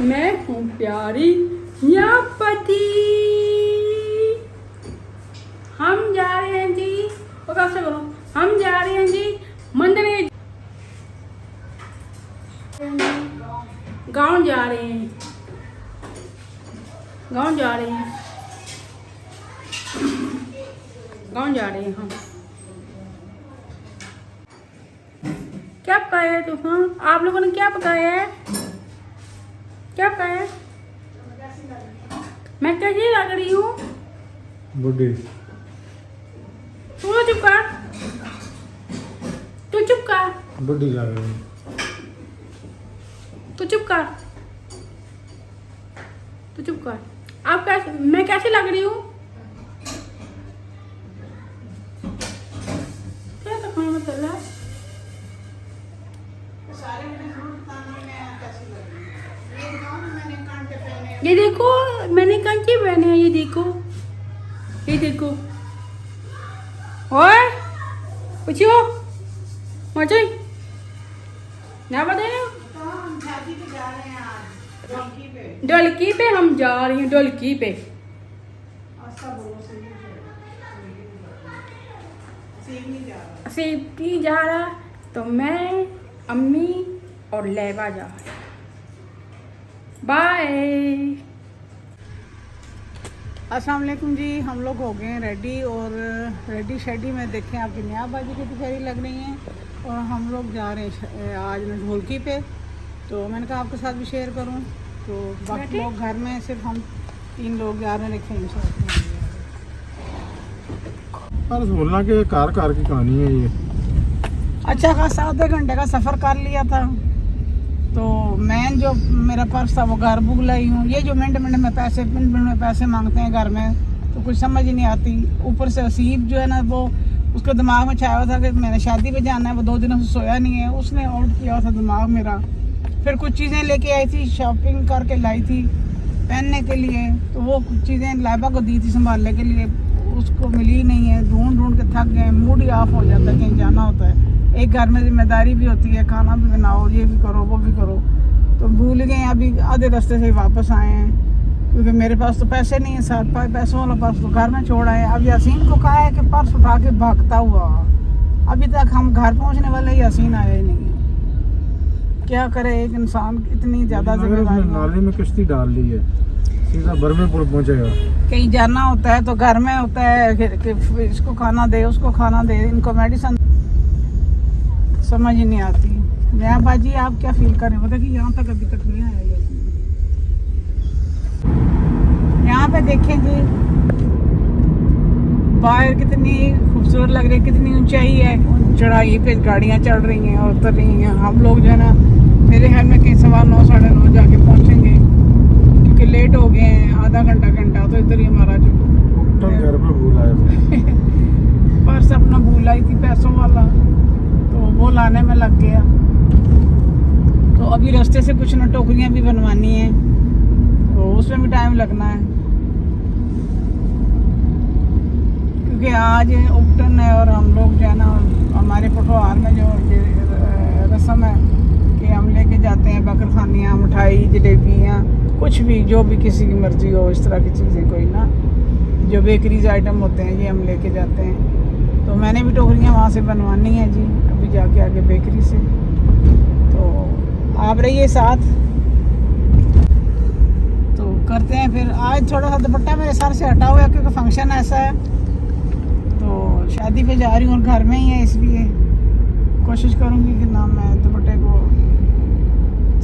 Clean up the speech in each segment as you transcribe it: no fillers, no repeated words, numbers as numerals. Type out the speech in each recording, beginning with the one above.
मैं हूँ प्यारी न्यापति। हम जा रहे हैं जी, और कैसे करो, हम जा रहे हैं जी मंदिर, गांव जा रहे हैं, गांव जा रहे हैं, गांव जा रहे हैं हम। क्या पकाया है तूफान? आप लोगों ने क्या पकाया है? क्या पकाया है? मैं कैसी लग रही हूँ? बुढ़ी। तू चुप कर, तू चुप कर, बुढ़ी लग रही है। तू चुप कर, तू चुप कर। आप कैसे, मैं कैसी लग रही हूँ? क्या तो खाना चल रहा है? ये देखो, मैंने कंचे पहने हैं, ये देखो, ये देखो। ओए पूछियो मचे ना बताए। ढोलकी पे हम जा रही हैं, ढोलकी पे। सेफ्टी जा रहा, तो मैं, अम्मी और लेवा जा रहे। बाय। अस्सलाम वालेकुम जी। हम लोग हो गए हैं रेडी, और रेडी शेडी में देखें आपकी नया बाजी की तैयारी लग रही हैं, और हम लोग जा रहे हैं आज ढोलकी पे। तो मैंने कहा आपके साथ भी शेयर करूं। तो बाकी लोग घर में, सिर्फ हम 3 लोग जा रहे हैं। देखें बस बोलना कि कार की कहानी है ये। अच्छा खासा आधे घंटे का सफ़र कर लिया था। तो मैं जो मेरा पर्स था वो घर भूल लाई हूँ। ये जो मिनट में पैसे, मिनट में पैसे मांगते हैं घर में, तो कुछ समझ ही नहीं आती। ऊपर से वसीब जो है ना, वो उसके दिमाग में छाया हुआ था कि मैंने शादी पे जाना है। वो 2 दिनों से सोया नहीं है, उसने आउट किया था दिमाग मेरा। फिर कुछ चीज़ें लेके आई थी, शॉपिंग करके लाई थी पहनने के लिए। तो वो कुछ चीज़ें लाइबा को दी थी संभालने के लिए, उसको मिली नहीं है। ढूंढ के थक गए, मूड ही ऑफ हो जाता है कहीं जाना होता है। एक घर में जिम्मेदारी भी होती है, खाना भी बनाओ, ये भी करो, वो भी करो। तो भूल गए, अभी आधे रास्ते से वापस आए हैं, क्योंकि मेरे पास तो पैसे नहीं है साथ। पैसों वाला पर्स तो घर में छोड़ा है। अब यासीन को कहा है कि पर्स उठा के भागता हुआ। अभी तक हम घर पहुंचने वाले, यासीन आया ही नहीं। क्या करे एक इंसान, इतनी ज़्यादा जिम्मेदारी। नाले में किश्ती डाल ली है, सीधा बर्मेपुर पहुंचेगा। कहीं जाना होता है तो घर में होता है कि इसको खाना दे, उसको खाना दे, इनको मेडिसिन, समझ ही नहीं आती। नया बाजी आप क्या फील कर रहे हो? कि यहाँ तक अभी तक नहीं आया। यहाँ पे देखें जी, बाहर कितनी खूबसूरत लग रही है, कितनी ऊंचाई है। चढ़ाई पे गाड़ियाँ चढ़ रही हैं और उतर रही हैं। हम लोग जो है ना, मेरे ख्याल में कहीं 9:15 9:30 जाके पहुँचेंगे, क्योंकि लेट हो गए हैं। आधा घंटा तो इधर ही हमारा जो घर पे भूल आए पर्स अपना भूल आई थी, पैसों वाला, तो वो लाने में लग गया। तो अभी रास्ते से कुछ ना टोकरियाँ भी बनवानी है, तो उसमें भी टाइम लगना है, क्योंकि आज उपटन है। और हम लोग जो है ना, हमारे पठवार में जो रस्म है कि हम लेके जाते हैं बकरखानियाँ, मिठाई, जलेबियाँ, कुछ भी, जो भी किसी की मर्जी हो, इस तरह की चीज़ें कोई ना, जो बेकरीज आइटम होते हैं, ये हम लेके जाते हैं। तो मैंने भी टोकरियाँ वहाँ से बनवानी है जी, अभी जाके आगे बेकरी से। तो आप रहिए साथ, तो करते हैं फिर। आज थोड़ा सा दुपट्टा मेरे सर से हटा हुआ है, क्योंकि फंक्शन ऐसा है, तो शादी पे जा रही हूँ और घर में ही है, इसलिए कोशिश करूँगी कि ना मैं दुपट्टे को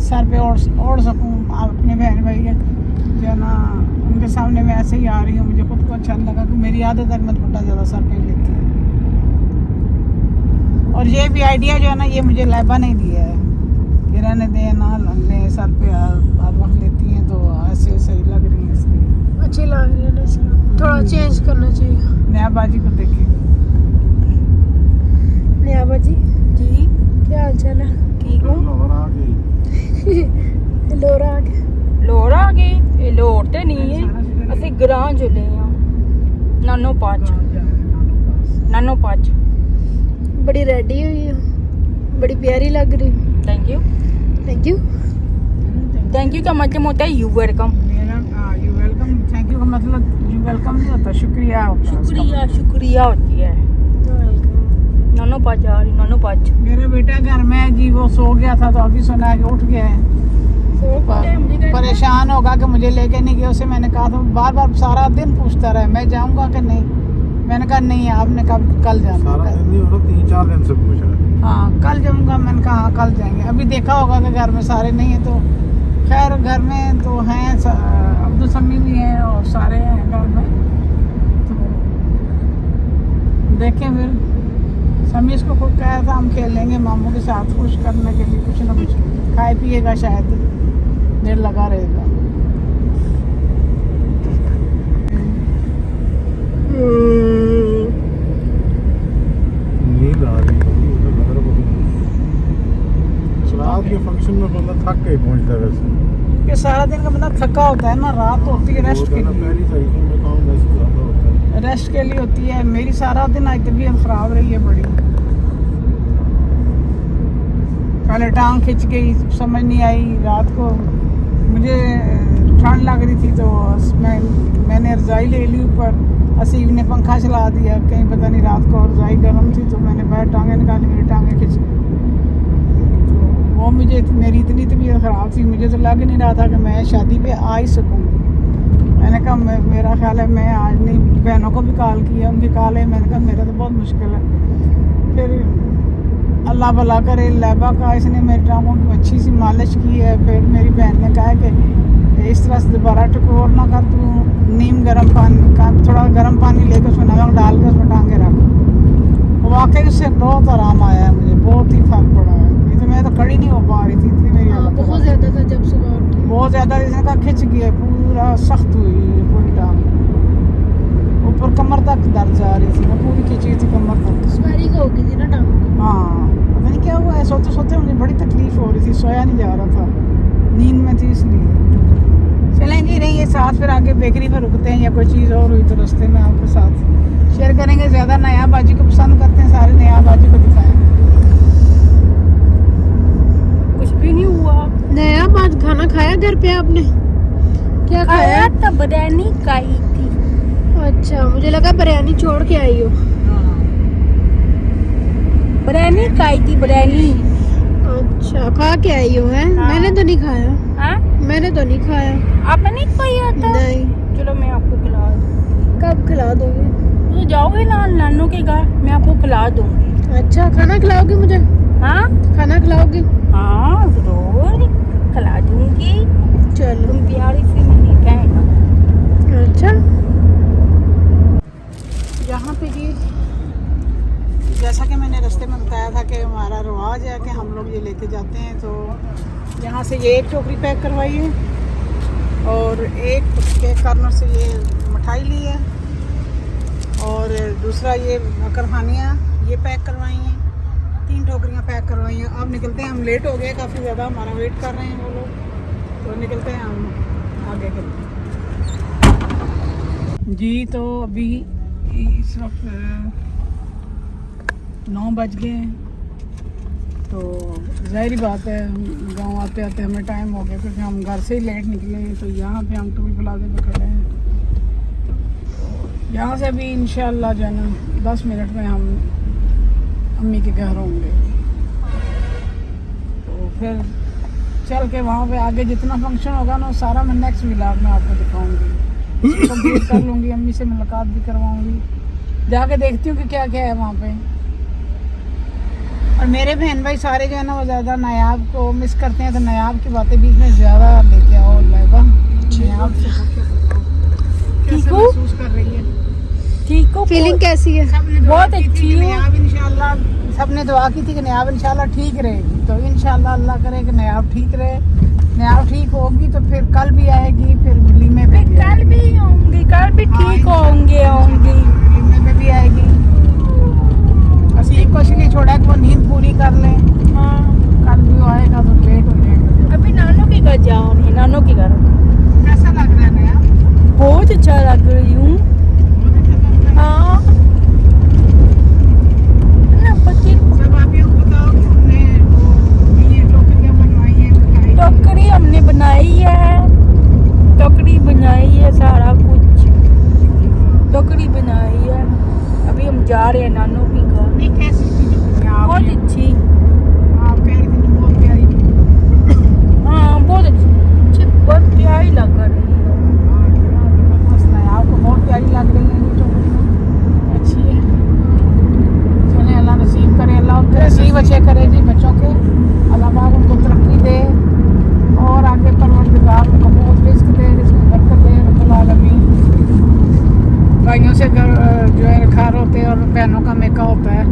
सर पे ओढ़ सकूँ। आप अपने बहन भाई के जो है ना, उनके सामने मैं ऐसे ही आ रही हूँ। मुझे खुद को अच्छा लगा कि मेरी आदत है, मैं दुपट्टा ज़्यादा सर पे लेती हूँ। और ये भी आइडिया जो है ना, ये मुझे लैबा नहीं दिया है कि रहने दे ना ले, सर पे हर वक्त लेती हैं, तो ऐसे सही लग रही है, इसलिए अच्छी लग रही है। थोड़ा चेंज करना चाहिए। नया बाजी को देखिए। नया बाजी जी क्या हाल चाल है? ठीक हूँ। लोहरा आ गई। लोरा आ गया। लोहरा आ गई? ये लोहर ते नहीं है, ਅਸੀਂ ਗਰਾਂ ਚਲੇ ਆ। ਨਾਨੋ पाँच। बड़ी रेडी हुई हो, बड़ी प्यारी लग रही हो। Thank you. Thank you. Thank you का मतलब होता है यू वेलकम। मेरा यू वेलकम, थैंक यू का मतलब यू वेलकम नहीं होता, शुक्रिया होता है उसका शुक्रिया शुक्रिया होती है। नन्नू पाच आ रही, नन्नू पाच मतलब। मेरा बेटा घर में है जी, वो सो गया था तो अभी सुना के उठ गया है। परेशान होगा कि मुझे लेके नहीं गए, उसे मैंने कहा था, बार बार सारा दिन पूछता रहा मैं जाऊंगा कि नहीं। मैंने कहा नहीं, आपने कब कल जाना। सारा दिन नहीं हो रहा, 3-4 दिन से पूछ रहा है। हाँ कल जाऊंगा, मैंने कहा हाँ कल जाएंगे। अभी देखा होगा कि घर में सारे नहीं है, तो खैर घर में तो हैं, अब्दुल समी भी हैं और सारे हैं घर में, तो देखें फिर। समी इसको खुद कहा था हम खेलेंगे मामू के साथ, खुश करने के लिए कुछ ना कुछ खाए पिएगा, शायद देर लगा रहेगा। नींद आ रही है, उधर लग रहा है रात के फंक्शन में बंदा थक के ही पहुंचता है वैसे। ये सारा दिन का बंदा थका होता है ना, रात होती है रेस्ट के लिए, पहली साइकिल में काम वैसे ज़्यादा होता है। रेस्ट के लिए होती है। मेरी सारा दिन आज तबीयत खराब रही है बड़ी। पहले टांग खिंच गई, समझ नहीं आई। रात को मुझे ठंड लग रही थी तो मैंने रजाई ले ली ऊपर, असीब ने पंखा चला दिया, कहीं पता नहीं रात को रजाई गर्म थी तो मैंने बाहर टांगे निकाली, मेरी टांगे खिंच गई। वो मुझे मेरी इतनी तबीयत ख़राब थी, मुझे तो लग नहीं रहा था कि मैं शादी पे आ ही सकूँगी। मैंने कहा मेरा ख्याल है मैं आज नहीं। बहनों को भी कॉल किया, उनकी कॉल है, मैंने कहा मेरा तो बहुत मुश्किल है। फिर अल्लाह भला करे, लैबा का इसने मेरी टांगों की अच्छी सी मालिश की है। फिर मेरी बहन ने कहा कि इस तरह से दोबारा टकोर ना कर, तू नीम गर्म पानी का थोड़ा गर्म पानी लेकर उसमें नमक डाल के उसमें टांगे रख। वाकई उससे बहुत आराम आया है, मुझे बहुत ही फर्क पड़ा है। नहीं तो मैं तो खड़ी नहीं हो पा रही थी, इतनी मेरी हालत बहुत ज्यादा था जब सुबह उठी। बहुत ज़्यादा, जिसने कहा खिंच गया, पूरा सख्त हुई है पूरी टांग, ऊपर कमर तक दर्द जा रही थी, मैं पूरी खिंची थी कमर तक। सवारी को हो गई थी ना टांग। हाँ पता नहीं क्या हुआ है, सोते सोते मुझे बड़ी तकलीफ हो रही थी, सोया नहीं जा रहा था, नींद में थी इसलिए। चलेंगे रहिए साथ, फिर आगे बेकरी पर रुकते हैं या कोई चीज़ और हुई तो रास्ते में आपके साथ शेयर करेंगे। ज़्यादा नया बाजी को पसंद करते हैं, सारे नया बाजी को दिखाएं। कुछ भी नहीं हुआ। नया आज खाना खाया घर पे आपने? क्या खाया? खाया तो बिरयानी खाई थी। अच्छा, मुझे लगा बिरयानी छोड़ के आई हो। बिरयानी खाई थी, बिरयानी। अच्छा, खा के आई हो है? हाँ। मैंने तो नहीं खाया। हाँ? मैंने तो नहीं खाया। आपने नहीं खाया था? नहीं। चलो मैं आपको खिला दूँ। कब खिला दोगे? तो जाओगे ना नानू के घर, मैं आपको खिला दूँगी। अच्छा, खाना खिलाओगे मुझे? हाँ खाना खिलाओगे? हाँ जरूर खिला दूँगी। चलो। तुम प्यारी सी मेरी बहन हो। अच्छा, यहाँ पे जी जैसा कि मैंने रास्ते में बताया था कि हमारा रिवाज है कि हम लोग ये लेके जाते हैं, तो यहाँ से ये एक टोकरी पैक करवाई है और एक के कॉर्नर से ये मिठाई ली है और दूसरा ये मकरहानियाँ ये पैक करवाई हैं। 3 टोकरियाँ पैक करवाई हैं। अब निकलते हैं, हम लेट हो गए काफ़ी ज़्यादा, हमारा वेट कर रहे हैं वो लोग, तो निकलते हैं हम आगे के जी। तो अभी इस वक्त 9 बज गए हैं, तो ज़ाहिरी बात है गांव आते आते हमें टाइम हो गया, क्योंकि हम घर से ही लेट निकले हैं। तो यहाँ पे हम टूल प्लाजे पे खड़े हैं, यहाँ से अभी इंशाल्लाह जो है ना 10 मिनट में हम अम्मी के घर होंगे। तो फिर चल के वहाँ पे आगे जितना फंक्शन होगा ना सारा मैं नेक्स्ट व्लॉग में आपको दिखाऊंगी, कंप्लीट कर लूँगी, अम्मी से मुलाकात भी करवाऊँगी, जाके देखती हूँ कि क्या क्या है वहाँ पे। और मेरे बहन भाई सारे जो है ना वो ज़्यादा नायाब को मिस करते हैं, तो नायाब की बातें बीच में ज़्यादा लेके आओ। लैबा नायाब से कैसे महसूस कर रही है? ठीक हो? फीलिंग कैसी है? बहुत अच्छी है। नायाब इंशाल्लाह, सबने दुआ की थी कि नायाब इंशाल्लाह ठीक रहेगी, तो इंशाल्लाह अल्लाह करे कि नायाब ठीक रहे। नायाब ठीक होगी तो फिर कल भी आएगी, फिर लीमे पे भी कल भी होंगी, कल भी ठीक होंगे होंगी, लीमे पे भी आएगी। असीब को इसलिए छोड़ा कि वो नींद पूरी कर ले। हाँ कल भी वो आएगा तो लेट हो जाएगा। अभी नानू के घर जा रही है, नानू के घर। कैसा लग रहा है नायाब? बहुत अच्छा लग रही हूँ। हाँ ना बच्चे सब आप ये बताओ कि हमने वो ये टोकरियाँ बनवाई हैं मिठाई, टोकरी हमने बनाई का होता है।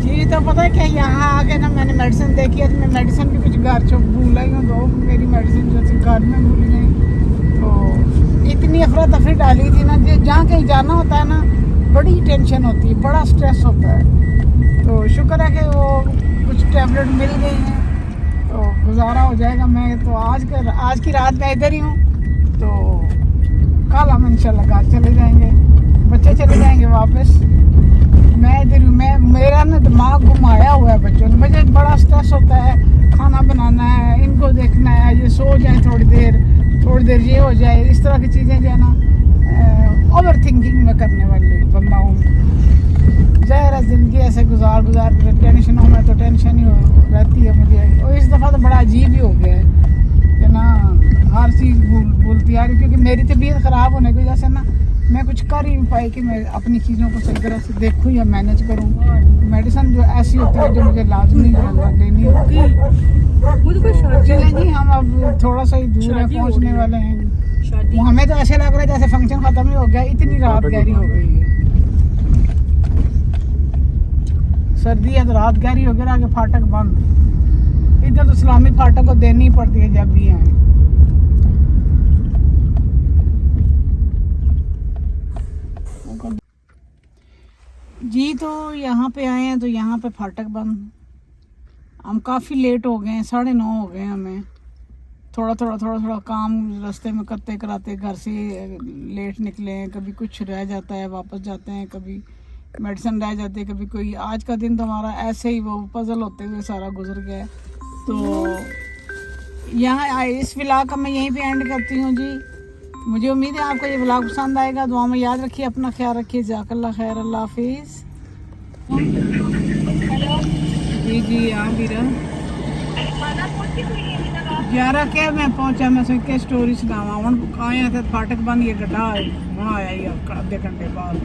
जी तो पता है क्या, यहाँ आके ना मैंने मेडिसिन देखी है, तो मैं मेडिसिन भी कुछ घर चुप भूल आई हूँ, तो मेरी मेडिसिन जो थी घर में भूल गई। तो इतनी अफरा तफरी डाली थी ना, जहाँ कहीं जाना होता है ना बड़ी टेंशन होती है, बड़ा स्ट्रेस होता है। तो शुक्र है कि वो कुछ टैबलेट मिल गई हैं, तो गुजारा हो जाएगा। मैं तो आज की रात मैं इधर ही हूँ, तो कल हम इंशाल्लाह घर चले जाएंगे, बच्चे चले जाएंगे वापस, मैं इधर हूँ। मेरा ना दिमाग घुमाया हुआ है बच्चों ने, मुझे बड़ा स्ट्रेस होता है, खाना बनाना है, इनको देखना है, ये सो जाए थोड़ी देर ये हो जाए, इस तरह की चीज़ें जो है ना ओवर थिंकिंग में करने वाली बंदा हूँ। ज़ाहिर है ज़िंदगी ऐसे गुजार टेंशन हो, मैं तो टेंशन ही रहती है मुझे। और इस दफ़ा तो बड़ा अजीब ही हो गया है कि ना हर चीज़ भूलती आ रही, क्योंकि मेरी तबीयत ख़राब होने की वजह से ना मैं कुछ कर ही नहीं पाई कि मैं अपनी चीज़ों को सही तरह से देखूँ या मैनेज करूँ। मेडिसिन जो ऐसी होती है जो मुझे लाजमी लेनी होती है। चलें जी, हम अब थोड़ा सा ही दूर है, पहुँचने वाले हैं। हमें तो ऐसे लग रहा है जैसे फंक्शन ख़त्म ही हो गया, इतनी रात गहरी हो गई है। सर्दी है तो रात गहरी हो गई, आगे फाटक बंद। इधर तो इस्लामी फाटक को देनी पड़ती है जब भी आए। जी तो यहाँ पे आए हैं तो यहाँ पे फाटक बंद। हम काफ़ी लेट हो गए हैं, 9:30 हो गए हमें। थोड़ा काम रास्ते में करते कराते घर से लेट निकले हैं, कभी कुछ रह जाता है वापस जाते हैं, कभी मेडिसिन रह जाती है, कभी कोई। आज का दिन तो हमारा ऐसे ही वो पजल होते हुए सारा गुजर गया है। तो यहाँ इस व्लॉग का मैं यहीं पे एंड करती हूँ जी। मुझे उम्मीद है आपको ये व्लॉग पसंद आएगा। दुआ में याद रखिए, अपना ख्याल रखिए। जज़ाकल्लाह खैर, अल्लाह हाफिज़। जी हाँ वीरा 11 के मैं पहुंचा, मैं सोच स्टोरी सुनावा। हम आए थे फाटक बंद, ये गड्ढा हूँ आया ही आधे घंटे बाद।